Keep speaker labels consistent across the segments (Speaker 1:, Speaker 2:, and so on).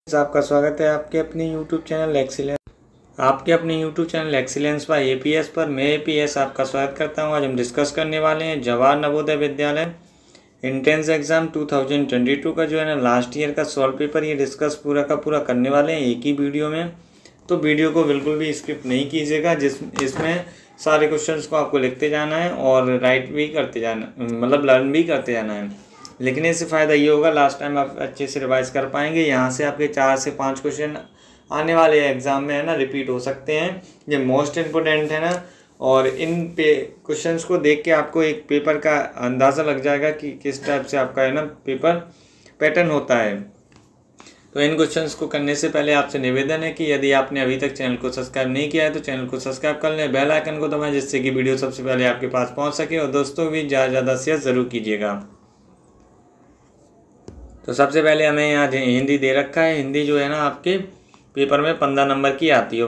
Speaker 1: आपका स्वागत है आपके अपने YouTube channel excellence by APS पर। मैं एपीएस आपका स्वागत करता हूं। आज हम डिस्कस करने वाले हैं जवाहर नवोदय विद्यालय एंट्रेंस एग्ज़ाम 2022 का जो है ना लास्ट ईयर का सॉल्व पेपर, ये डिस्कस पूरा का पूरा करने वाले हैं एक ही वीडियो में। तो वीडियो को बिल्कुल भी स्किप नहीं कीजिएगा, इसमें सारे क्वेश्चंस को आपको लिखते जाना है और राइट भी करते जाना, मतलब लर्न भी करते जाना है। लेकिन इससे फ़ायदा ये होगा, लास्ट टाइम आप अच्छे से रिवाइज कर पाएंगे। यहाँ से आपके 4 से 5 क्वेश्चन आने वाले एग्ज़ाम में है ना रिपीट हो सकते हैं। ये मोस्ट इम्पोर्टेंट है ना, और इन क्वेश्चंस को देख के आपको एक पेपर का अंदाज़ा लग जाएगा कि किस टाइप से आपका है ना पेपर पैटर्न होता है। तो इन क्वेश्चंस को करने से पहले आपसे निवेदन है कि यदि आपने अभी तक चैनल को सब्सक्राइब नहीं किया है तो चैनल को सब्सक्राइब कर लें, बेल आइकन को दबाएं जिससे कि वीडियो सबसे पहले आपके पास पहुंच सके, और दोस्तों भी ज़्यादा शेयर ज़रूर कीजिएगा। तो सबसे पहले हमें यहाँ हिंदी दे रखा है। हिंदी जो है ना आपके पेपर में 15 नंबर की आती है।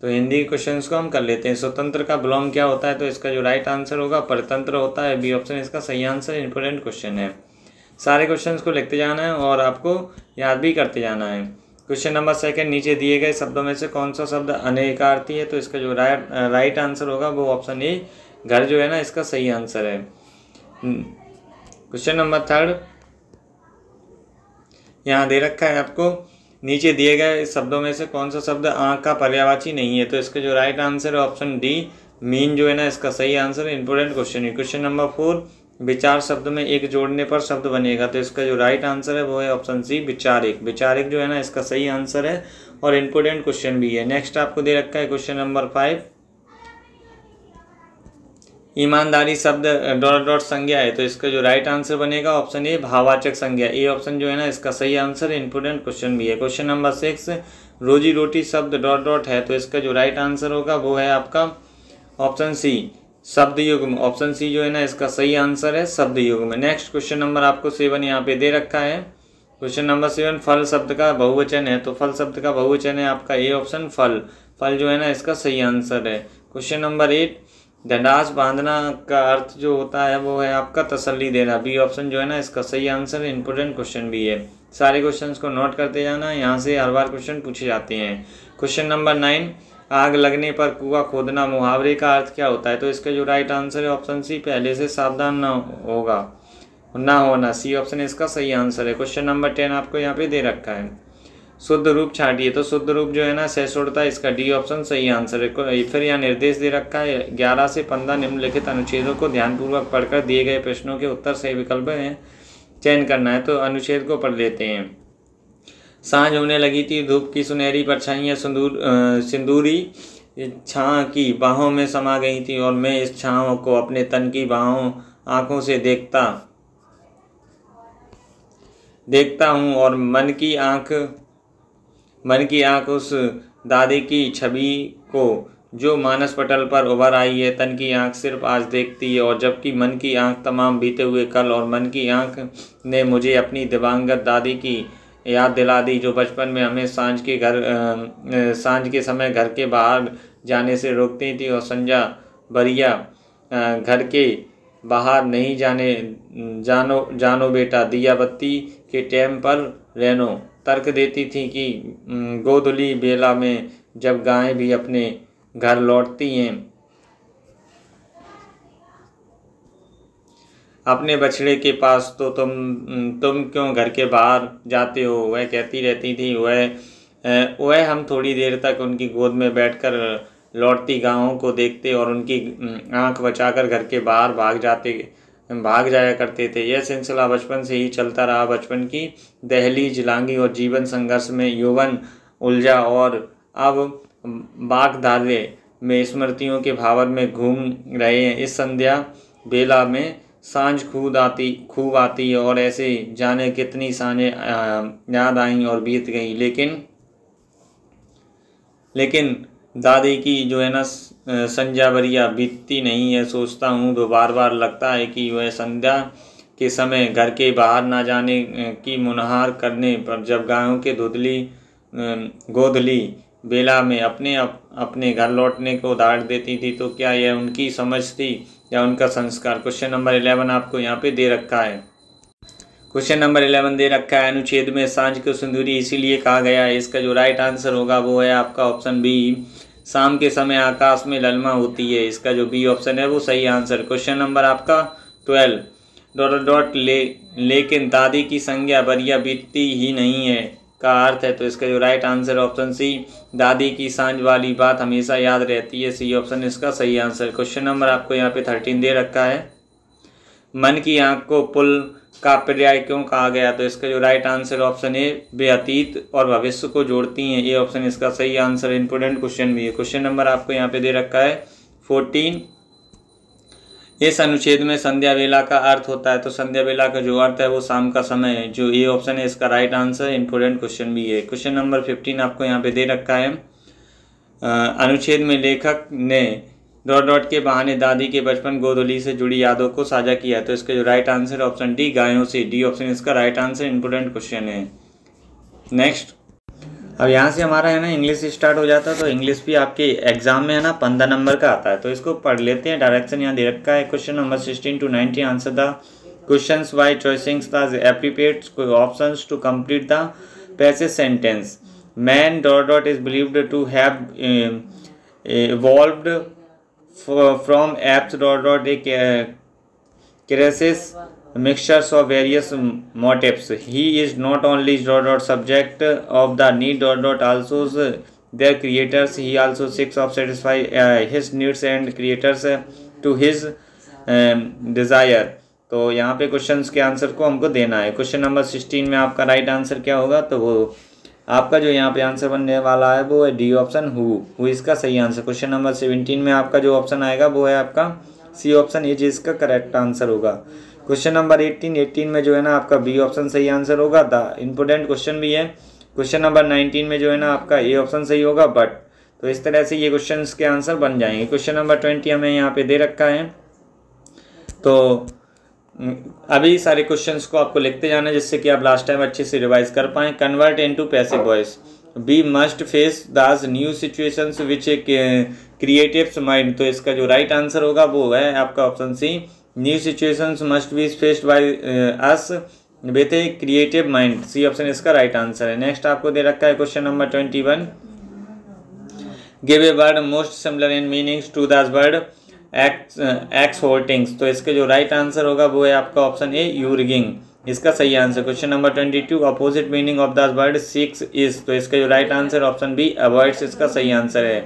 Speaker 1: तो हिंदी क्वेश्चंस को हम कर लेते हैं। स्वतंत्र का विलोम क्या होता है? तो इसका जो राइट आंसर होगा परतंत्र होता है। बी ऑप्शन इसका सही आंसर, इंपॉर्टेंट क्वेश्चन है। सारे क्वेश्चंस को लिखते जाना है और आपको याद भी करते जाना है। क्वेश्चन नंबर 2, नीचे दिए गए शब्दों में से कौन सा शब्द अनेकार्थी है? तो इसका जो राइट आंसर होगा वो ऑप्शन ए, घर जो है ना इसका सही आंसर है। क्वेश्चन नंबर 3 यहाँ दे रखा है आपको, नीचे दिए गए शब्दों में से कौन सा शब्द आँख का पर्यायवाची नहीं है? तो इसका जो राइट आंसर है ऑप्शन डी, मीन जो है ना इसका सही आंसर है। इंपॉर्टेंट क्वेश्चन है। क्वेश्चन नंबर 4, विचार शब्द में एक जोड़ने पर शब्द बनेगा। तो इसका जो राइट आंसर है वो है ऑप्शन सी, विचारिक। विचारिक जो है ना इसका सही आंसर है और इंपॉर्टेंट क्वेश्चन भी है। नेक्स्ट आपको दे रखा है क्वेश्चन नंबर 5, ईमानदारी शब्द ... संज्ञा है। तो इसका जो राइट आंसर बनेगा ऑप्शन ए, भाववाचक संज्ञा। ए ऑप्शन जो है ना इसका सही आंसर है, इंपॉर्टेंट क्वेश्चन भी है। क्वेश्चन नंबर 6, रोजी रोटी शब्द ... है। तो इसका जो राइट आंसर होगा वो है आपका ऑप्शन सी, शब्द युग्म। ऑप्शन सी जो है ना इसका सही आंसर है, शब्द युग्म। नेक्स्ट क्वेश्चन नंबर आपको 7 यहाँ पे दे रखा है। क्वेश्चन नंबर 7, फल शब्द का बहुवचन है। तो फल शब्द का बहुवचन है आपका ए ऑप्शन, फल। फल जो है ना इसका सही आंसर है। क्वेश्चन नंबर 8, ढंढास बांधना का अर्थ जो होता है वो है आपका तसल्ली देना। बी ऑप्शन जो है ना इसका सही आंसर है, इंपॉर्टेंट क्वेश्चन भी है। सारे क्वेश्चंस को नोट करते जाना, यहाँ से हर बार क्वेश्चन पूछे जाते हैं। क्वेश्चन नंबर 9, आग लगने पर कुआं खोदना, मुहावरे का अर्थ क्या होता है? तो इसका जो राइट आंसर है ऑप्शन सी, पहले से सावधान ना होना। सी ऑप्शन इसका सही आंसर है। क्वेश्चन नंबर 10 आपको यहाँ पे दे रखा है, शुद्ध रूप छाटिए। तो शुद्ध रूप जो है ना सहिष्णुता, इसका डी ऑप्शन सही आंसर है। फिर यहाँ निर्देश दे रखा है, 11 से 15 निम्नलिखित अनुच्छेदों को ध्यानपूर्वक पढ़कर दिए गए प्रश्नों के उत्तर सही विकल्प में चयन करना है। तो अनुच्छेद को पढ़ लेते हैं। सांझ होने लगी थी, धूप की सुनहरी परछाइयाँ सिंदूरी छाँ की बाहों में समा गई थी, और मैं इस छाँव को अपने तन की बाहों आँखों से देखता हूँ, और मन की आँख उस दादी की छवि को जो मानस पटल पर उभर आई है, तन की आँख सिर्फ आज देखती है। और जबकि मन की आँख तमाम बीते हुए कल, और मन की आँख ने मुझे अपनी दिवंगत दादी की याद दिला दी, जो बचपन में हमें सांझ के समय घर के बाहर जाने से रोकती थी, और संजा बरिया घर के बाहर नहीं जानो बेटा, दिया बत्ती के टाइम पर रहनो। तर्क देती थी कि गोधुली बेला में जब गायें भी अपने घर लौटती हैं, अपने बछड़े के पास, तो तुम क्यों घर के बाहर जाते हो? वह कहती रहती थी। वह हम थोड़ी देर तक उनकी गोद में बैठकर लौटती गायों को देखते और उनकी आंख बचाकर घर के बाहर भाग जाया करते थे। यह सिलसिला बचपन से ही चलता रहा। बचपन की दहलीज लांघी और जीवन संघर्ष में यौवन उलझा, और अब वाकधारे में स्मृतियों के भावर में घूम रहे हैं। इस संध्या बेला में सांझ खूब आती है, और ऐसे जाने कितनी सांझें याद आईं और बीत गई, लेकिन दादी की जो है ना संध्या बरिया बीतती नहीं है। सोचता हूँ तो बार बार लगता है कि वह संध्या के समय घर के बाहर ना जाने की मुनहार करने पर जब गायों के गोधली बेला में अपने घर लौटने को दाड़ देती थी, तो क्या यह उनकी समझ थी या उनका संस्कार? क्वेश्चन नंबर 11 आपको यहाँ पे दे रखा है। क्वेश्चन नंबर 11 दे रखा है, अनुच्छेद में सांझ को सिंदूरी इसीलिए कहा गया है। इसका जो राइट आंसर होगा वो है आपका ऑप्शन बी, शाम के समय आकाश में ललमा होती है। इसका जो बी ऑप्शन है वो सही आंसर। क्वेश्चन नंबर आपका 12 डॉट डॉट लेकिन दादी की संज्ञा बरिया बीतती ही नहीं है का अर्थ है। तो इसका जो राइट आंसर ऑप्शन सी, दादी की सांझ वाली बात हमेशा याद रहती है। सी ऑप्शन इसका सही आंसर। क्वेश्चन नंबर आपको यहाँ पे 13 दे रखा है, मन की आंख को पुल का पर्याय क्यों कहा गया। तो इसका जो राइट आंसर ऑप्शन ए, वे अतीत और भविष्य को जोड़ती हैं। ये ऑप्शन इसका सही आंसर। इंपोर्टेंट क्वेश्चन भी है। क्वेश्चन नंबर आपको यहाँ पे दे रखा है 14, इस अनुच्छेद में संध्या वेला का अर्थ होता है। तो संध्या वेला का जो अर्थ है वो शाम का समय है। जो ये ऑप्शन है इसका राइट आंसर। इंपोर्टेंट क्वेश्चन भी है। क्वेश्चन नंबर 15 आपको यहाँ पे दे रखा है, अनुच्छेद में लेखक ने डॉट डॉट के बहाने दादी के बचपन गोदली से जुड़ी यादों को साझा किया है। तो इसका जो राइट आंसर ऑप्शन डी, गायों से। डी ऑप्शन इसका राइट आंसर। इंपोर्टेंट क्वेश्चन है। नेक्स्ट, अब यहाँ से हमारा है ना इंग्लिश स्टार्ट हो जाता है। तो इंग्लिश भी आपके एग्जाम में है ना 15 नंबर का आता है। तो इसको पढ़ लेते हैं। डायरेक्शन यहाँ दे रखा है, question number 16 to 19 answer the questions by choicing the appropriate options to complete the passage sentence. Man dot dot is believed to have evolved from apes dot dot a crisis mixtures of various motifs. He is not only dot dot subject of the need dot dot also their creators. He also seeks of satisfy his needs and creators to his desire. तो यहाँ पे questions के answer को हमको देना है। Question number 16 में आपका राइट आंसर क्या होगा। तो वो आपका जो यहाँ पे आंसर बनने वाला है वो है डी ऑप्शन, हु इसका सही आंसर। क्वेश्चन नंबर 17 में आपका जो ऑप्शन आएगा वो है आपका सी ऑप्शन, ये जिसका करेक्ट आंसर होगा। क्वेश्चन नंबर 18 में जो है ना आपका बी ऑप्शन सही आंसर होगा। द इंपोर्टेंट क्वेश्चन भी है। क्वेश्चन नंबर 19 में जो है ना आपका ए ऑप्शन सही होगा, बट। तो इस तरह से ये क्वेश्चन के आंसर बन जाएंगे। क्वेश्चन नंबर 20 हमें यहाँ पे दे रखा है। तो अभी सारे क्वेश्चंस को आपको लिखते जाना है जिससे कि आप लास्ट टाइम अच्छे से रिवाइज कर पाएँ। Convert into passive voice, we must face these new situations which creatives mind. तो इसका जो राइट आंसर होगा वो है आपका option C, new situations must be faced by us with a creative mind. C option इसका राइट आंसर है। Next आपको दे रखा है question number 21, give a word most similar in meanings to the word ex holdings. तो इसके जो right answer होगा वो है आपका ऑप्शन ए, यूरिगिंग। इसका सही answer. Question number 22, opposite meaning of the word six is. तो इसका जो right answer option B, avoids. इसका सही आंसर है।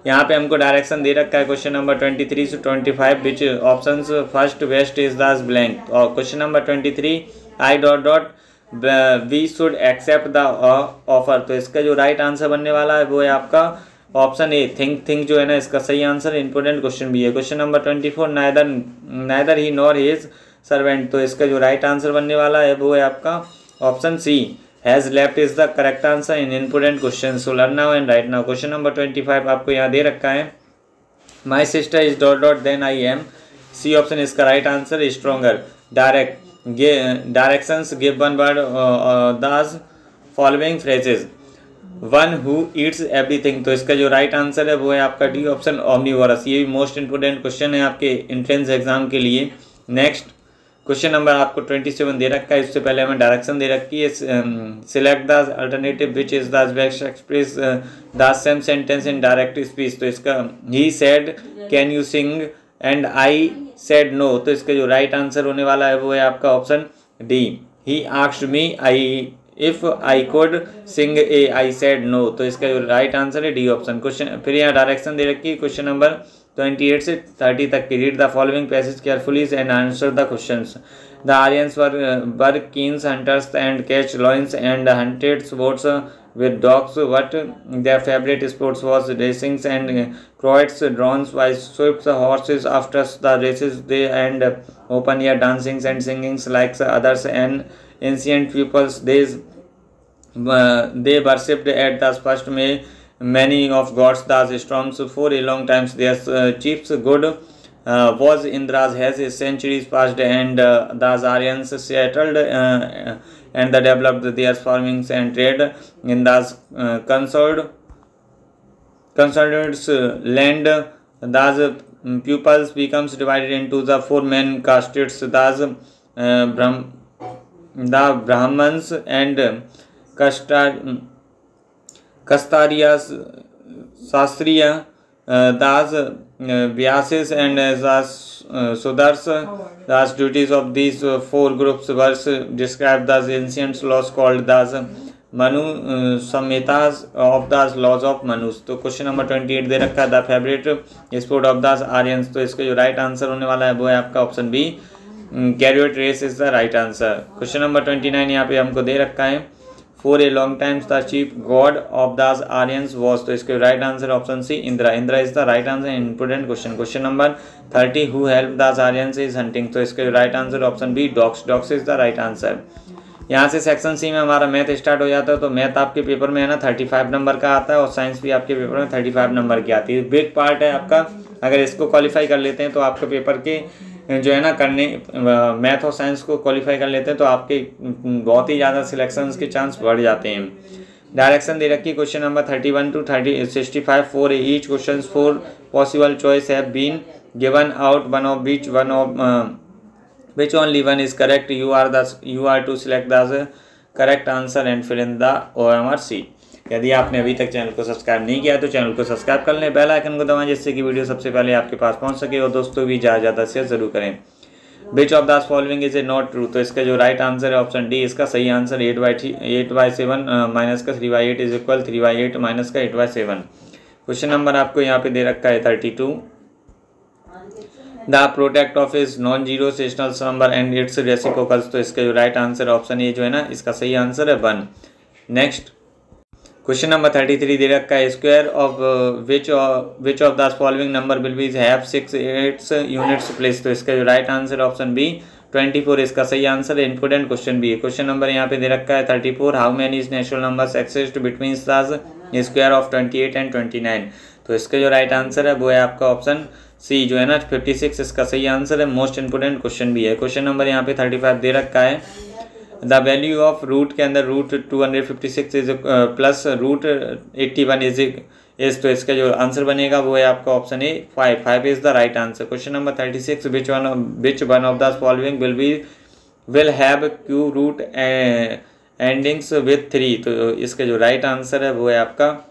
Speaker 1: यहाँ पे हमको डायरेक्शन दे रखा है क्वेश्चन नंबर 23 से 25 which options first best is the blank. और question number 23, I dot dot we should accept the offer. तो इसका जो राइट आंसर बनने वाला है वो है आपका ऑप्शन ए, थिंक जो है ना इसका सही आंसर। इंपोर्टेंट क्वेश्चन भी है। क्वेश्चन नंबर 24, नाइदर ही नॉर हिज सर्वेंट। तो इसका जो राइट आंसर बनने वाला है वो है आपका option C, has left is the correct answer in important question. So learn now and write now. Question number 25 आपको यहाँ दे रखा है, my sister is dot dot then I am. C option इसका right answer. Stronger directions give one word the following phrases, one who eats everything. तो इसका जो right answer है वो है आपका डी ऑप्शन, ओमनीवोरस। ये भी मोस्ट इंपोर्टेंट क्वेश्चन है आपके एंट्रेंस एग्जाम के लिए। नेक्स्ट क्वेश्चन नंबर आपको 27 दे रखा है। इससे पहले हमें डायरेक्शन दे रखी है, select the alternative which is the best express the same sentence in direct speech. तो इसका he said can you sing and I said no. तो इसका जो राइट आंसर होने वाला है वो है आपका option D, he asked me I if I could sing a I said no. तो इसका जो राइट आंसर है डी ऑप्शन। क्वेश्चन फिर यहाँ डायरेक्शन दे रखी है क्वेश्चन नंबर 28 से 30 तक की। Read the following passage carefully and answer the questions. The Aryans were keens hunters and catch lions and hunted sports with dogs, what their favorite sports was racing and croats, drawn by swift horses after the races they and open air dancings and singings like others and ancient peoples they worshipped at the first many of gods the storms for a long time their chiefs good was Indra's has centuries passed and the Aryans settled and they developed their farming and trade in the consolidated land. Thus pupils becomes divided into the four main castes. Thus the Brahmins and Kshatriyas शास्त्रीय the Vaishyas and Shudras the duties of these four groups were describe the ancient laws called the Manu Samhitas of the laws of Manus. तो question number 28 दे रखा है the favourite sport of the Aryans. तो इसका जो right answer होने वाला है वो है आपका option B, chariot race is the right answer. Question number 29 यहाँ पे हमको दे रखा है for a long times the chief god of the Aryans was. तो इसके right answer option C Indra. Indra is the right answer. Important question. Question number 30 who help the Aryans is hunting. तो इसके right answer option B dogs. Dogs is the right answer. यहाँ से section C में हमारा math start हो जाता है। तो मैथ आपके पेपर में है ना 35 नंबर का आता है और साइंस भी आपके पेपर में 35 नंबर की आती है। बिग पार्ट है आपका। अगर इसको क्वालिफाई कर लेते हैं तो आपके पेपर के जो है ना करने मैथ और साइंस को क्वालिफाई कर लेते हैं तो आपके बहुत ही ज़्यादा सिलेक्शंस के चांस बढ़ जाते हैं। डायरेक्शन दे रखी question number 31 to 65 for each question 4 possible choice have been given out one of which only one is correct. You are to select the correct answer and fill in the OMR sheet। यदि आपने अभी तक channel को subscribe नहीं किया तो channel को subscribe कर लें, बेल आइकन को दबाएं जिससे कि वीडियो सबसे पहले आपके पास पहुंच सके और दोस्तों भी ज़्यादा शेयर जरूर करें। Which of the following is not true। तो इसका जो राइट आंसर है ऑप्शन डी। इसका सही आंसर 8/7 माइनस का 3/8 इज इक्वल 3/8 माइनस का 8/7। क्वेश्चन नंबर आपको यहाँ पे दे रखा है 32 the product of is non zero sessional number and it's reciprocals. तो इसका जो राइट आंसर ऑप्शन ए जो है ना इसका सही आंसर है 1। नेक्स्ट क्वेश्चन नंबर 33 दे रखा है square of which of the following number will be have 6 8 units place. तो इसका जो राइट आंसर ऑप्शन बी 24 इसका सही आंसर है। इंपोर्टेंट क्वेश्चन भी है। क्वेश्चन नंबर यहाँ पे दे रखा है 34 how many natural numbers exist between the square of 28 and 29। तो इसका जो राइट आंसर है वो है आपका ऑप्शन सी जो है ना 56 इसका सही आंसर है। मोस्ट इंपोर्टेंट क्वेश्चन भी है। क्वेश्चन नंबर यहाँ पे 35 दे रखा है द वैल्यू ऑफ रूट के अंदर root 256 is plus root 81 is. तो इसका जो आंसर बनेगा वो है आपका option A 5 is the right answer. Question number 36 which one of the following will have cube root endings with 3। तो इसका जो राइट आंसर है वो है आपका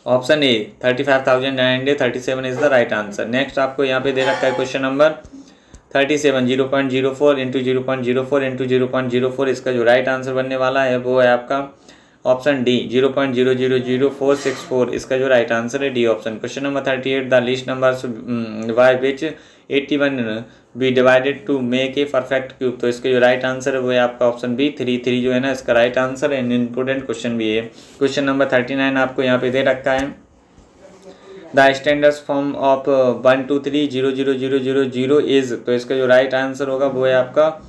Speaker 1: option A 35,937 is the right answer. Next आपको यहाँ पे दे रखा है क्वेश्चन नंबर 37 0.04 इंटू 0.04 इंटू 0.04 इसका जो राइट आंसर बनने वाला है वो है आपका ऑप्शन डी 0.000464 इसका जो राइट आंसर है D option. Question number 38 the least numbers by which 81 be divided to make a perfect cube. तो इसका जो राइट आंसर है वो है आपका ऑप्शन बी 3 जो है ना इसका राइट आंसर है। इंपोर्टेंट क्वेश्चन भी है। क्वेश्चन नंबर 39 आपको यहाँ पे दे रखा है the standard form of 1 2 3 0 0 0 0 0 is. तो इसका जो राइट आंसर होगा वो है आपका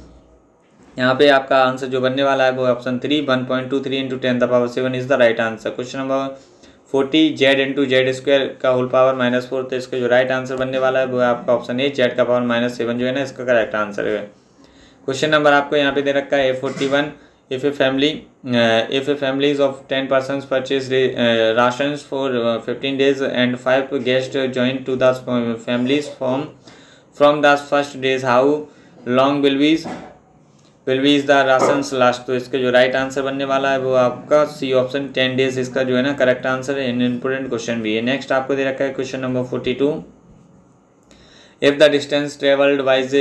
Speaker 1: यहाँ पे आपका आंसर जो बनने वाला है वो है option 3 1.23 into 10⁻7 is the right answer. Question number 40 Z into Z square का होल पावर -4। तो इसका जो राइट आंसर बनने वाला है वो है आपका ऑप्शन ए जेड का पावर -7 जो है ना इसका करेक्ट आंसर है। क्वेश्चन नंबर आपको यहाँ पे दे रखा है A41 if a families of 10 persons purchase rations for 15 days and 5 guests join to the families from the first days how long will be the rations last. तो इसका जो राइट आंसर बनने वाला है वो आपका सी ऑप्शन 10 डेज इसका जो है ना करेक्ट आंसर है। इंपोर्टेंट क्वेश्चन भी है। नेक्स्ट आपको दे रखा है question number 42 if the distance travelled by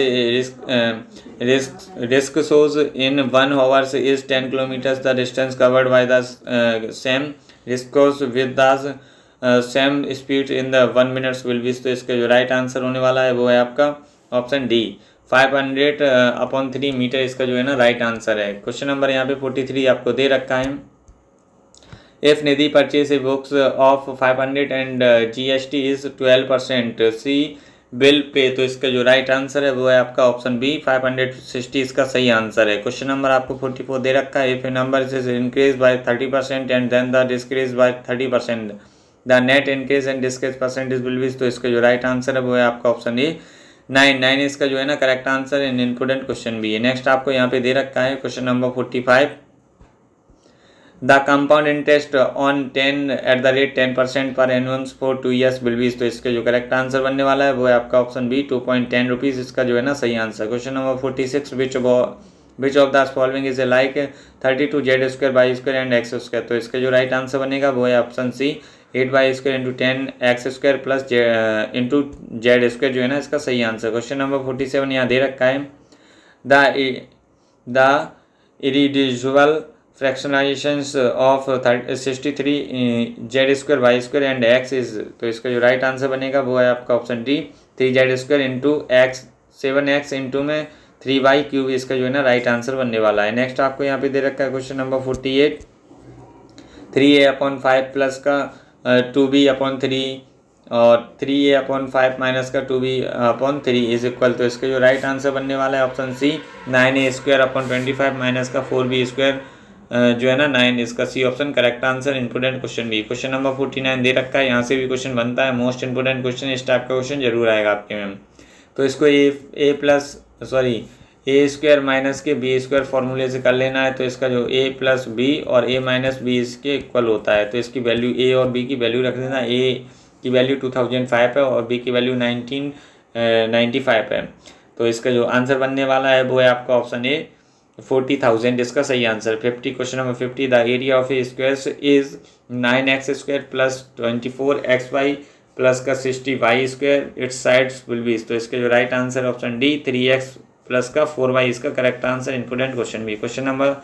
Speaker 1: risk shows in 1 hours is 10 kilometres the distance covered by the same risk with the same speed in the 1 minutes will be. तो इसका जो right answer होने वाला है वो है आपका option D 500/3 metre इसका जो है ना राइट आंसर है। क्वेश्चन नंबर यहाँ पे 43 आपको दे रखा है if Nidhi purchase a books of 500 and GST is 12% see bill पे। तो इसका जो राइट आंसर है वो है आपका ऑप्शन बी 560 इसका सही आंसर है। क्वेश्चन नंबर आपको 44 दे रखा है if a number is increase by 30% and then the decrease by 30% the net increase and decrease percentage will be. तो इसका जो राइट आंसर है वो है आपका ऑप्शन ए 9 इसका जो है ना करेक्ट आंसर है। इंपोर्टेंट क्वेश्चन भी है। नेक्स्ट आपको यहाँ पे दे रखा है question number 45 the compound interest on 10% पर एनुअम फॉर 2 years विल बी। तो इसका जो करेक्ट आंसर बनने वाला है वो है आपका ऑप्शन बी 2.10 रुपीज़ इसका जो है ना सही answer. Question number 46 which of the following is like 32 Z square Y square and X square. तो इसका जो राइट आंसर बनेगा वो है option C 8 Y square into 10 X square plus into Z square जो है ना इसका सही आंसर। क्वेश्चन नंबर 47 यहाँ दे रखा है the irreducible factorisations of 63 Z square Y square and X is. तो इसका जो राइट आंसर बनेगा वो है आपका option D 3 Z square into X 7x into में 3y क्यूब इसका जो है ना राइट आंसर बनने वाला है। नेक्स्ट आपको यहाँ पे दे रखा है क्वेश्चन नंबर 48 3a/5 प्लस का 2b/3 और 3a/5 माइनस का 2b/3 इज इक्वल। तो इसका जो राइट आंसर बनने वाला है ऑप्शन सी 9a² 25 माइनस का 4b² जो है ना 9 इसका C option correct answer. Important question भी क्वेश्चन नंबर 49 दे रखा है, यहाँ से भी क्वेश्चन बनता है। मोस्ट इंपोर्टेंट क्वेश्चन इस टाइप का क्वेश्चन जरूर आएगा आपके में। तो इसको ए स्क्वायर माइनस के बी स्क्वायर फॉर्मूले से कर लेना है। तो इसका जो ए प्लस बी और ए माइनस बी इसके इक्वल होता है। तो इसकी वैल्यू ए और बी की वैल्यू रख देना। ए की वैल्यू 2005 है और बी की वैल्यू 1995 है। तो इसका जो आंसर बनने वाला है वो है आपका ऑप्शन ए 40,000 इसका सही answer. 50 question number 50 the area of A square is 9x² plus 24xy plus का 60y square its sides will be. तो इसके जो right answer option D 3x plus का 4y इसका करेक्ट आंसर। इंपोर्टेंट क्वेश्चन भी question number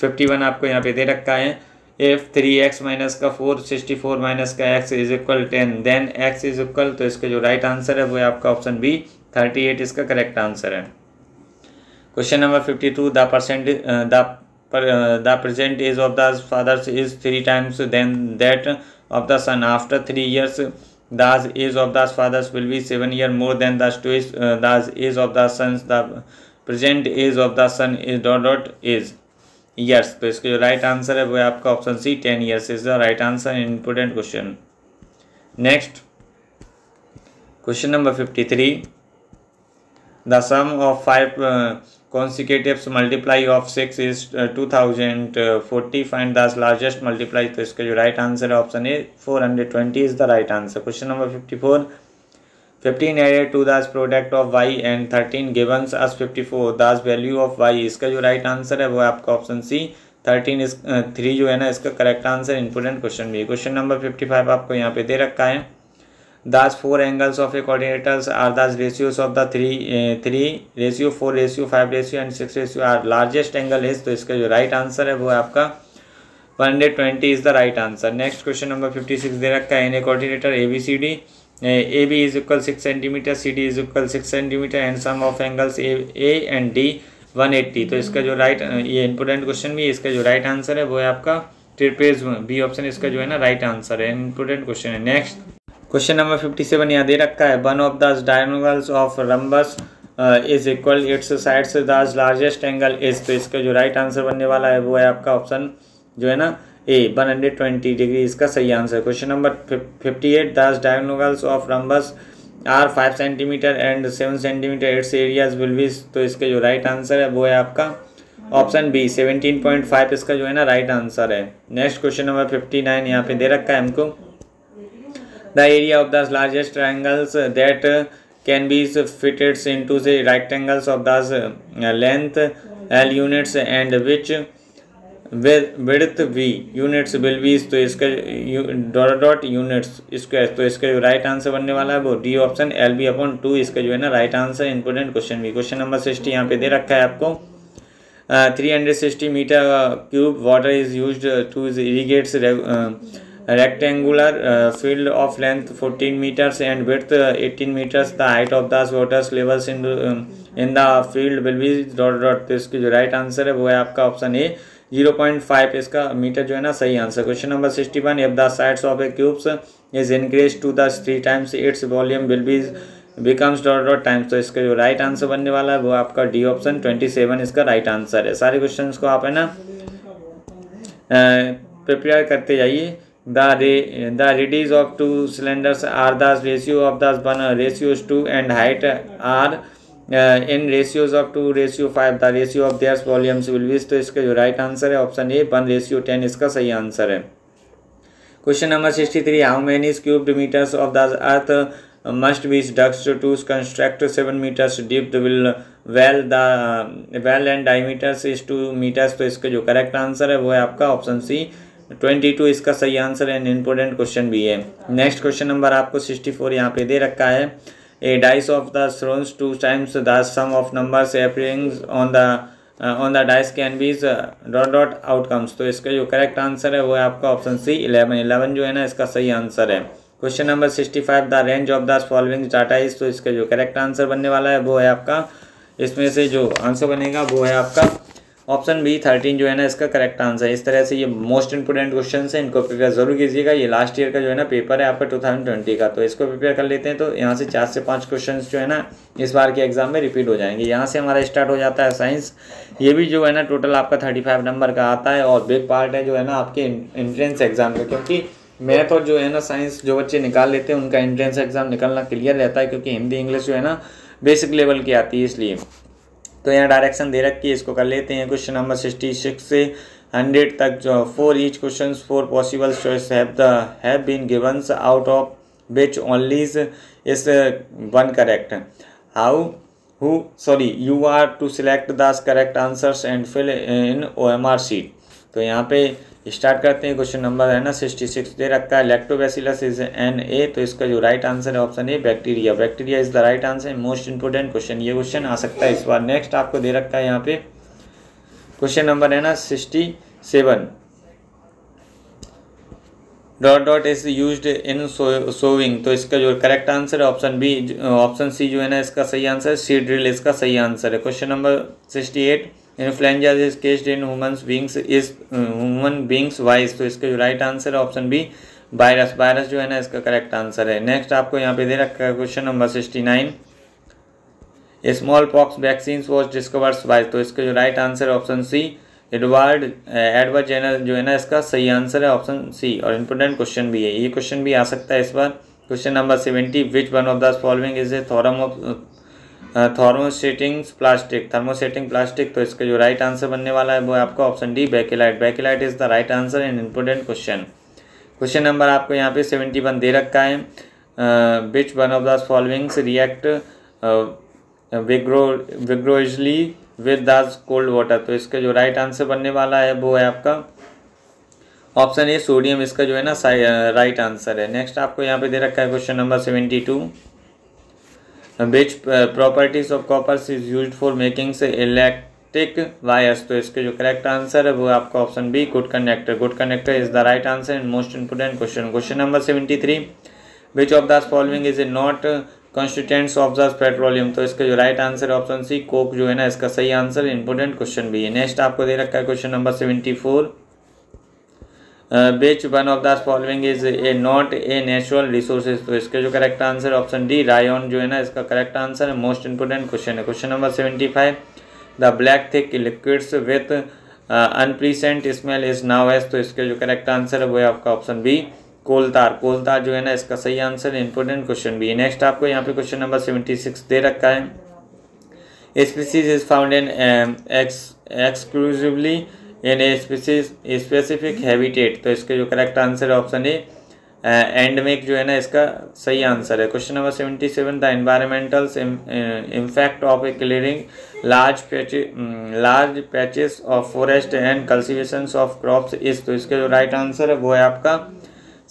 Speaker 1: 51 आपको यहाँ पे दे रखा है इफ 3x माइनस का 4 64 माइनस का x is equal 10 then x is equal. तो इसका जो राइट आंसर है वो है आपका ऑप्शन बी 38 इसका करेक्ट आंसर है। Question number 52 the present age of the fathers is 3 times then that of the son after 3 years the age of the fathers will be 7 years more than the age of the sons. The present age of the son is is years। तो इसका जो right answer है वो है आपका option C 10 years is the right answer. Important question. Next question number 53 the sum of 5 consecutives multiply of 6 is 2040 find the largest multiply। तो इसका जो राइट आंसर है option A 420 is the right answer. Question number 54 15 added to the product of y and 13 gives us 54 the value of y। इसका जो right answer है वो है आपका ऑप्शन सी 13 3 जो है ना इसका करेक्ट आंसर। इंपोर्टेंट क्वेश्चन भी क्वेश्चन नंबर 55 आपको यहाँ पे दे रखा है Thus 4 angles of a quadrilateral are the ratios of the 3 ratio 4 ratio 5 ratio and 6 ratio are largest angle is। तो इसका जो राइट आंसर है वो है आपका 120 is the right answer. Next question number 56 दे रखा है in a quadrilateral ABCD AB is equal 6 centimetre CD is equal 6 centimetre and sum of angles A and D 180। तो इसका जो राइट ये इंपोर्टेंट क्वेश्चन भी इसका जो राइट आंसर है वो है आपका ट्रिपेज बी ऑप्शन इसका जो है ना राइट आंसर है। इंपोर्टेंट क्वेश्चन है। नेक्स्ट क्वेश्चन नंबर 57 यहाँ दे रखा है one of the diagonals of rhombus is equal it's sides the largest angle is. तो इसका जो राइट आंसर बनने वाला है वो है आपका ऑप्शन जो है ना ए 120 डिग्री इसका सही answer. Question number 58 the diagonals of rhombus are 5 centimetre and 7 centimetre its areas will be. तो इसका जो राइट आंसर है वो है आपका ऑप्शन बी 17.5 इसका जो है ना राइट आंसर है। नेक्स्ट क्वेश्चन नंबर 59 यहाँ पे दे रखा है हमको the area of the largest triangles that can be fitted into the rectangles of the length L units and which width V units will be। तो इसका डॉट यूनिट्स स्क्वायर। तो इसका जो राइट आंसर बनने वाला है वो डी ऑप्शन LB/2 इसका जो है ना राइट आंसर। इंपोर्टेंट क्वेश्चन भी क्वेश्चन नंबर 60 यहाँ पे दे रखा है आपको 360 metre cube water is used to irrigates rectangular field of length 14 meters and width 18 meters the height of the water levels in the field will be dot। तो इसकी जो राइट आंसर है वो है आपका ऑप्शन ए 0.5 इसका मीटर जो है ना सही answer. Question number 61 if the sides of a cube is increased to the 3 times its volume will be becomes dot times। तो इसका जो राइट आंसर बनने वाला है वो आपका डी ऑप्शन 27 इसका राइट आंसर है। सारे क्वेश्चंस को आप है ना प्रिपेयर करते जाइए। The radius of two cylinders are the ratio of the one ratios 2 and height are in ratios of 2 ratio 5 the ratio of their volumes will be। तो इसका जो राइट आंसर है ऑप्शन ए 1:10 इसका सही answer है। Question number 63 how many cubed metres of the earth must be ducts to construct 7 meters deep the well and diameters is 2 meters। तो इसका जो करेक्ट आंसर है वो है आपका ऑप्शन सी 22 इसका सही आंसर है। इम्पोर्टेंट क्वेश्चन भी है। नेक्स्ट क्वेश्चन नंबर आपको 64 यहाँ पे दे रखा है। A dice of the thrones 2 times the sum of numbers appearing on the dice can be dot outcomes. तो इसका जो करेक्ट आंसर है वो है आपका ऑप्शन सी 11 जो है ना इसका सही आंसर है। Question number 65 the range of the following data is. तो इसका जो करेक्ट आंसर बनने वाला है वो है आपका, इसमें से जो आंसर बनेगा वो है आपका ऑप्शन बी 13 जो है ना इसका करेक्ट आंसर है। इस तरह से ये मोस्ट इंपोर्टेंट क्वेश्चन है, इनको प्रिपेयर जरूर कीजिएगा। ये लास्ट ईयर का जो है ना पेपर है आपका 2020 का, तो इसको प्रिपेयर कर लेते हैं। तो यहाँ से 4 से 5 क्वेश्चन जो है ना इस बार के एग्जाम में रिपीट हो जाएंगे। यहाँ से हमारा स्टार्ट हो जाता है साइंस। ये भी जो है ना टोटल आपका 35 नंबर का आता है और बिग पार्ट है जो है ना आपके एंट्रेंस एग्जाम का, क्योंकि मैथ और जो है ना साइंस जो बच्चे निकाल लेते हैं उनका एंट्रेंस एग्जाम निकलना क्लियर रहता है, क्योंकि हिंदी इंग्लिश जो है ना बेसिक लेवल की आती है इसलिए। तो यहाँ डायरेक्शन दे रखी है, इसको कर लेते हैं। क्वेश्चन नंबर 66 से 100 तक जो 4 each question 4 possible choice have been given out of which only is 1 correct. You are to select the correct answers and fill in OMR sheet. तो यहाँ पे स्टार्ट करते हैं। क्वेश्चन नंबर है ना 66 दे रखा है लैक्टोबैसिलस इज एन ए। तो इसका जो राइट आंसर है option A bacteria. Bacteria is the right answer. Most important question, ये क्वेश्चन आ सकता है इस बार। नेक्स्ट आपको दे रखा है यहाँ पे क्वेश्चन नंबर है ना 67 dot is used in sowing. तो इसका जो करेक्ट आंसर है ऑप्शन बी, ऑप्शन सी जो है ना इसका सही आंसर है। सीड ड्रिल इसका सही आंसर है। Question number 68 influenza is केस्ड in human beings wise. तो इसका जो राइट आंसर है ऑप्शन बी वायरस। वायरस जो है ना इसका करेक्ट आंसर है। नेक्स्ट आपको यहाँ पे दे रखा है question number 69 small pox vaccine was discovered by. तो इसका जो राइट आंसर है ऑप्शन सी एडवर्ड जेनर जो है ना इसका सही आंसर है ऑप्शन सी। और इंपोर्टेंट क्वेश्चन भी है, ये क्वेश्चन भी आ सकता है इस बार। Question number 70 which one of the following is a thermosetting plastic. तो इसका जो राइट आंसर बनने वाला है वो है आपका option D bakelite. Bakelite is the right answer and important question. Question number आपको यहाँ पे 71 दे रखा है which one of the followings react vigorously with the cold water. तो इसका जो राइट आंसर बनने वाला है वो है आपका ऑप्शन ए सोडियम, इसका जो है ना राइट आंसर है। नेक्स्ट आपको यहाँ पे दे रखा है question number 72 which properties of copper is used for making से इलेक्ट्रिक वायर्स। तो इसके जो करेक्ट आंसर है वो आपका option be good conductor. Good conductor is the right answer and most important question. Question number 73 which of the following is a not constituents of the petroleum. तो इसका जो right answer है option सी Coke जो है ना इसका सही answer. Important question भी है। नेक्स्ट आपको दे रखा है question number 74 which one of the following is a not a natural resources. तो इसका जो correct answer option D rayon जो है ना इसका करेक्ट आंसर है। मोस्ट इंपोर्टेंट क्वेश्चन है। Question number 75 the black thick liquids with unpleasant smell is known as. तो इसका जो करेक्ट आंसर है वो है आपका ऑप्शन बी कोलतार। कोलतार जो है ना इसका सही आंसर। इंपोर्टेंट क्वेश्चन भी है। नेक्स्ट आपको यहाँ पे क्वेश्चन नंबर 76 दे रखा है species is found in exclusively in a specific habitat. तो इसके जो करेक्ट आंसर है ऑप्शन ए एंडेमिक जो है ना इसका सही आंसर है। Question number 77 the environmental impact of a clearing large patches of forest and cultivation of crops is. तो इसका जो राइट आंसर है वो है आपका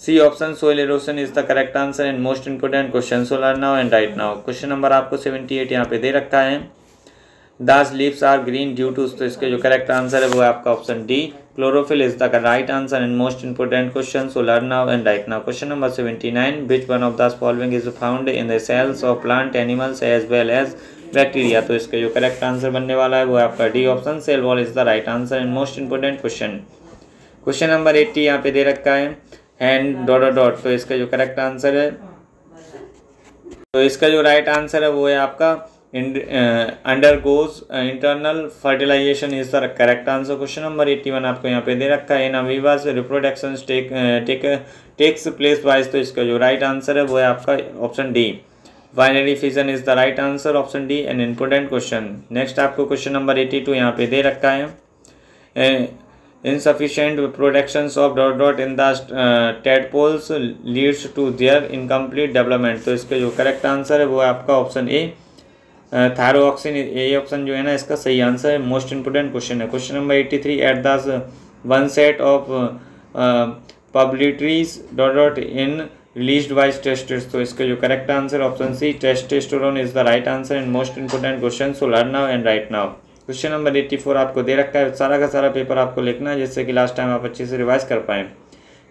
Speaker 1: C option soil erosion is the correct answer and most important question. So learn now and write now. Question number आपको 78 यहाँ पे दे रखा है the leaves are green due to. तो इसके जो करेक्ट आंसर है वो है आपका option D chlorophyll is the right answer and most important question. So learn now and write now. Question number 79 which one of the following is found in the cells of plant animals as well as bacteria. तो इसके जो correct answer बनने वाला है वो है आपका D option sell wall is the right answer and most important question. Question number 80 यहाँ पे दे रखा है एंड डॉट। तो इसका जो करेक्ट आंसर है, तो इसका जो राइट आंसर है वो है आपका undergoes internal fertilization is the correct answer. Question number 81 आपको यहाँ पे दे रखा है in amoebas reproduction takes place wise. तो इसका जो राइट आंसर है वो है आपका option D binary fission is the right answer option D an important question. Next आपको क्वेश्चन नंबर 82 यहाँ पे दे रखा है insufficient protections of dot dot in the tadpoles leads to their incomplete development। तो इसका जो करेक्ट आंसर है वो है आपका option A, thyroxine. A option जो है ना इसका सही आंसर है। मोस्ट इंपोर्टेंट क्वेश्चन है। Question number 83, at the onset of puberty dot dot in released by testes. तो इसका जो correct answer option C, testosterone is the right answer in most important question, so learn now and write now. Question number 84 आपको दे रखा है, सारा का सारा पेपर आपको लिखना है जिससे कि लास्ट टाइम आप अच्छे से रिवाइज कर पाएँ।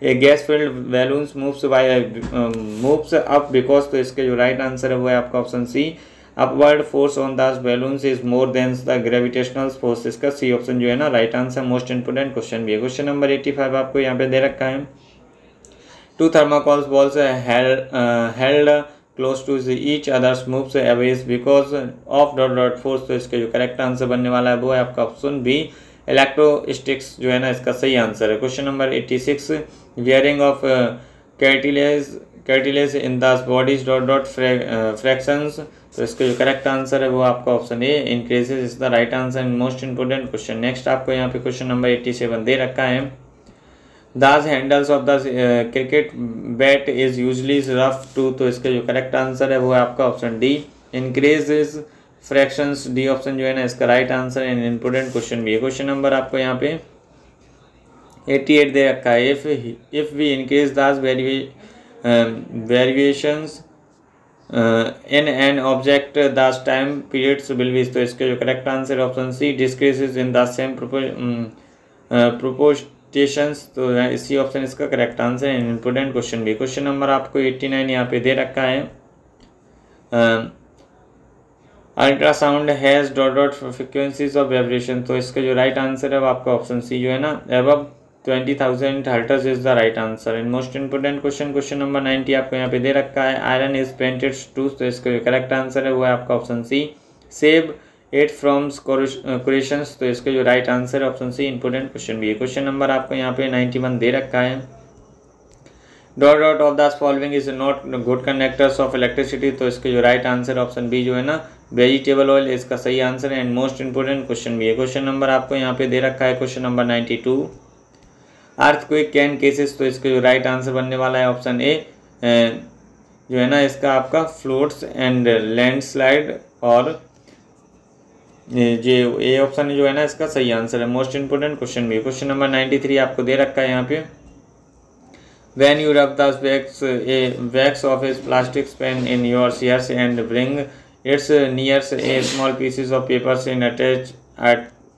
Speaker 1: A gas filled balloons moves up because. तो इसके जो राइट आंसर है वो है आपका option C, upward force on the balloons is more than the gravitational force. इसका सी ऑप्शन जो है ना right answer, most important question भी है। क्वेश्चन नंबर 85 आपको यहाँ पे दे रखा है, two thermocol balls held close to each others moves away because of dot dot force. तो इसका जो करेक्ट आंसर बनने वाला है वो है आपका ऑप्शन बी, इलेक्ट्रोस्टिक्स जो है ना इसका सही आंसर है। Question number 86, wearing of cartilage in the bodies dot dot frictions. तो इसका जो करेक्ट आंसर है वो आपका option A, increases is the right answer in most important question. Next आपको यहाँ पे क्वेश्चन नंबर 87 दे रखा है, the handles of the cricket bat is usually rough to. तो इसका जो करेक्ट आंसर है वो है आपका option D, increases frictions. D option जो है ना इसका right answer in important question भी है। क्वेश्चन नंबर आपको यहाँ पे 88 दे रखा है, if we increase thus variations in an object the time periods will be। तो इसके जो correct answer option C, decreases in the same proportions. तो इसी ऑप्शन इसका करेक्ट आंसर है, इंपोर्टेंट क्वेश्चन भी। क्वेश्चन नंबर आपको 89 यहाँ पे दे रखा है, ultrasound has dot dot frequencies of vibration. तो इसका जो राइट आंसर है वो आपका ऑप्शन सी जो है ना, above 20,000 hertz is the right answer in most important question. Question number 90 आपको यहाँ पे दे रखा है, आयरन इज पेंटेड टू। तो इसका जो करेक्ट आंसर है वो है आपका option C, save it from corrosions. तो इसका जो राइट आंसर है ऑप्शन सी, इंपोर्टेंट क्वेश्चन भी है। क्वेश्चन नंबर आपको यहाँ पे 91 दे रखा है, dot dot of the following is not good conductors of electricity. तो इसके जो राइट आंसर ऑप्शन बी जो है ना, वेजिटेबल ऑयल इसका सही आंसर है एंड मोस्ट इंपोर्टेंट क्वेश्चन भी है। क्वेश्चन नंबर आपको यहाँ पे दे रखा है, question number 92, earthquake can cases. तो इसका जो राइट आंसर बनने वाला है ऑप्शन ए, जो है ना इसका आपका फ्लोट्स एंड लैंडस्लाइड, और जो ए ऑप्शन जो है ना इसका सही आंसर है, मोस्ट इंपोर्टेंट क्वेश्चन भी है। क्वेश्चन नंबर 93 आपको दे रखा है यहाँ पे, when you rub the wax of A plastic pain in your ears and bring its near a small pieces of papers in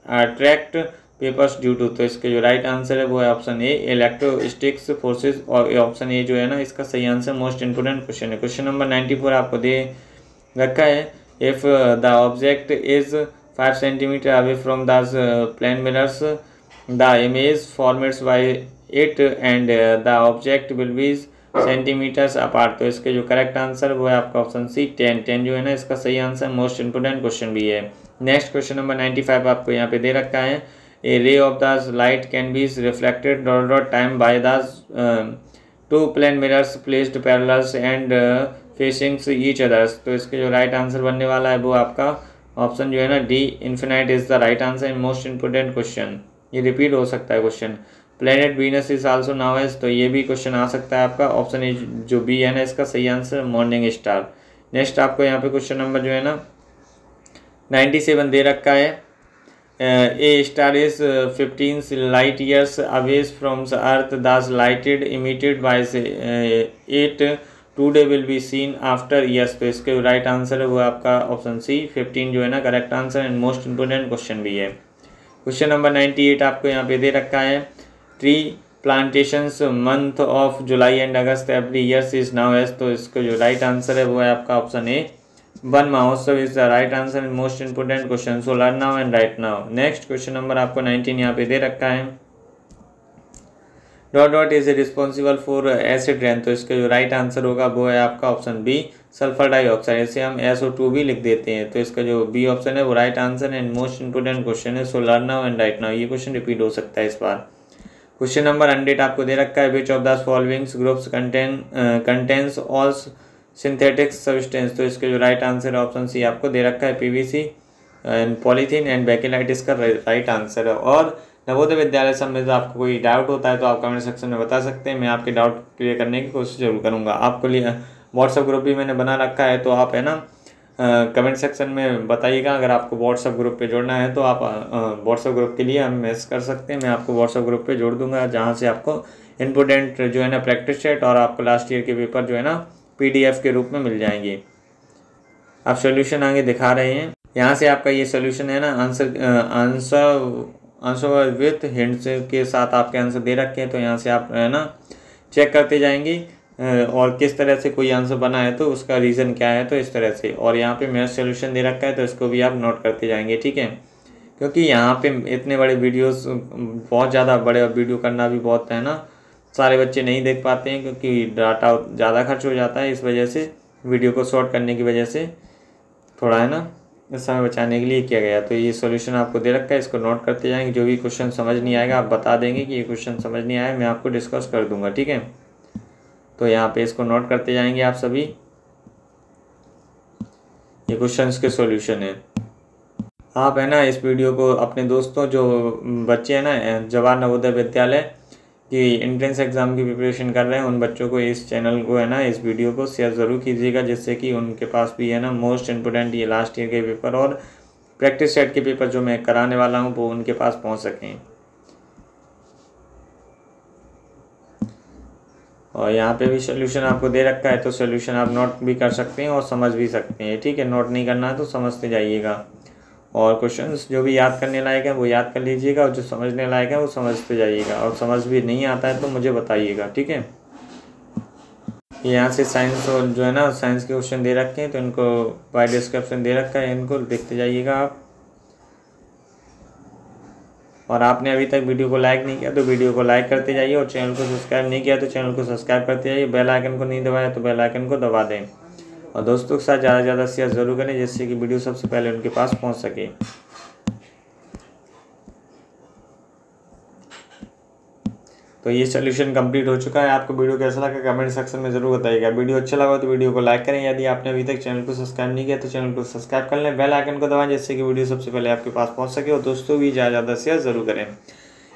Speaker 1: attract papers due to. तो इसके जो राइट आंसर है वो है ऑप्शन ए, इलेक्ट्रोस्टिक्स फोर्सेस, और option A जो है ना इसका सही आंसर, मोस्ट इंपोर्टेंट क्वेश्चन है। क्वेश्चन नंबर 94 आपको दे रखा है, if the object is 5 centimetre away from the plane mirrors the image formats by it and the object will be centimetres apart. तो इसके जो करेक्ट आंसर वो है आपका ऑप्शन सी, 10 जो है ना इसका सही आंसर, मोस्ट इंपोर्टेंट क्वेश्चन भी है। नेक्स्ट क्वेश्चन नंबर 95 आपको यहाँ पे दे रखा है, a ray of the light can be reflected dot dot time by the two plane mirrors placed parallel and facing each other। तो इसके जो राइट आंसर बनने वाला है वो आपका ऑप्शन जो है ना D, infinite is the right answer in most important question. ये रिपीट हो सकता है question, planet Venus is also known as. तो ये भी क्वेश्चन आ सकता है आपका, ऑप्शन ए जो बी है ना इसका सही आंसर, मॉर्निंग स्टार। नेक्स्ट आपको यहाँ पे क्वेश्चन नंबर जो है ना 97 दे रखा है, a star is 15 light years away from the earth, thus light emitted by it today will be seen after years। तो इसके राइट आंसर है वो आपका ऑप्शन सी, 15 जो है ना correct answer and most important question भी है। क्वेश्चन नंबर 98 आपको यहाँ पे दे रखा है, tree plantations month of July and August every years is known as. तो इसका जो राइट आंसर है वो है आपका option A, Van Mahotsav is the right answer in most important question, so learn now and write now. Next question number आपको 19 यहाँ पे दे रखा है, dot dot is responsible for acid rain. तो इसका जो राइट आंसर होगा वो है आपका ऑप्शन बी, सल्फर डाइऑक्साइड, इसे हम SO2 भी लिख देते हैं। तो इसका जो बी ऑप्शन है वो right answer and most important question है, so learn now and write now. ये क्वेश्चन रिपीट हो सकता है इस बार। क्वेश्चन नंबर 100 आपको दे रखा है, विच of the followings groups contains all synthetic substance. तो इसके जो राइट आंसर ऑप्शन सी आपको दे रखा है, PVC and polythene and bakelite इसका राइट आंसर है। और नवोदय विद्यालय संबंधित आपको कोई डाउट होता है तो आप कमेंट सेक्शन में बता सकते हैं, मैं आपके डाउट क्लियर करने की कोशिश जरूर करूँगा। आपको लिए व्हाट्सएप ग्रुप भी मैंने बना रखा है, तो आप है ना कमेंट सेक्शन में बताइएगा। अगर आपको व्हाट्सएप ग्रुप पे जोड़ना है तो आप व्हाट्सएप ग्रुप के लिए हम मैसेज कर सकते हैं, मैं आपको व्हाट्सएप ग्रुप पे जोड़ दूंगा, जहाँ से आपको इम्पोर्टेंट जो है ना प्रैक्टिस सेट और आपको लास्ट ईयर के पेपर जो है ना PDF के रूप में मिल जाएंगे। आप सोल्यूशन आगे दिखा रहे हैं, यहाँ से आपका ये सोल्यूशन है ना आंसर विथ हिंट्स के साथ आपके आंसर दे रखे हैं, तो यहाँ से आप है ना चेक करते जाएंगे और किस तरह से कोई आंसर बना है तो उसका रीज़न क्या है, तो इस तरह से। और यहाँ पे मैथ सोल्यूशन दे रखा है तो इसको भी आप नोट करते जाएंगे, ठीक है। क्योंकि यहाँ पे इतने बड़े वीडियोस, बहुत ज़्यादा बड़े वीडियो करना भी बहुत है ना, सारे बच्चे नहीं देख पाते हैं क्योंकि डाटा ज़्यादा खर्च हो जाता है। इस वजह से वीडियो को शॉर्ट करने की वजह से थोड़ा है ना समय बचाने के लिए किया गया। तो ये सॉल्यूशन आपको दे रखा है, इसको नोट करते जाएंगे। जो भी क्वेश्चन समझ नहीं आएगा आप बता देंगे कि ये क्वेश्चन समझ नहीं आया, मैं आपको डिस्कस कर दूंगा, ठीक है। तो यहाँ पे इसको नोट करते जाएंगे आप सभी। ये क्वेश्चंस के सॉल्यूशन है। आप है ना इस वीडियो को अपने दोस्तों जो बच्चे हैं ना जवाहर नवोदय विद्यालय की एंट्रेंस एग्ज़ाम की प्रिपरेशन कर रहे हैं, उन बच्चों को इस चैनल को है ना इस वीडियो को शेयर ज़रूर कीजिएगा, जिससे कि उनके पास भी है ना मोस्ट इम्पोर्टेंट ये लास्ट ईयर के पेपर और प्रैक्टिस सेट के पेपर जो मैं कराने वाला हूँ वो उनके पास पहुँच सकें। और यहाँ पे भी सोल्यूशन आपको दे रखा है, तो सोल्यूशन आप नोट भी कर सकते हैं और समझ भी सकते हैं, ठीक है। नोट नहीं करना है तो समझते जाइएगा, और क्वेश्चंस जो भी याद करने लायक है वो याद कर लीजिएगा, और जो समझने लायक है वो समझते जाइएगा, और समझ भी नहीं आता है तो मुझे बताइएगा, ठीक है। यहाँ से साइंस और जो है ना साइंस के क्वेश्चन दे रखे हैं, तो इनको बाय डिस्क्रिप्शन दे रखा है, इनको देखते जाइएगा आप। और आपने अभी तक वीडियो को लाइक नहीं किया तो वीडियो को लाइक करते जाइए, और चैनल को सब्सक्राइब नहीं किया तो चैनल को सब्सक्राइब करते जाइए। बेल आइकन को नहीं दबाया तो बेल आइकन को दबा दें, और दोस्तों के साथ ज़्यादा से ज़्यादा शेयर ज़रूर करें, जिससे कि वीडियो सबसे पहले उनके पास पहुंच सके। तो ये सोल्यूशन कंप्लीट हो चुका है। आपको वीडियो कैसा लगा कमेंट सेक्शन में ज़रूर बताइएगा। वीडियो अच्छा लगा तो वीडियो को लाइक करें, यदि आपने अभी तक चैनल को सब्सक्राइब नहीं किया तो चैनल को सब्सक्राइब कर लें, बेल आइकन को दबाएं, जिससे कि वीडियो सबसे पहले आपके पास पहुँच सके, और दोस्तों भी ज़्यादा शेयर ज़रूर करें।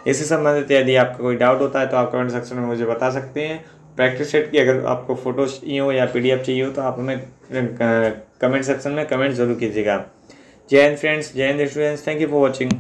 Speaker 1: इससे संबंधित यदि आपका कोई डाउट होता है तो आप कमेंट सेक्शन में मुझे बता सकते हैं। प्रैक्टिस सेट की अगर आपको फ़ोटो चाहिए हो या PDF चाहिए हो तो आप हमें कमेंट सेक्शन में कमेंट ज़रूर कीजिएगा। जय हिंद फ्रेंड्स, जय Hind students, thank you for watching.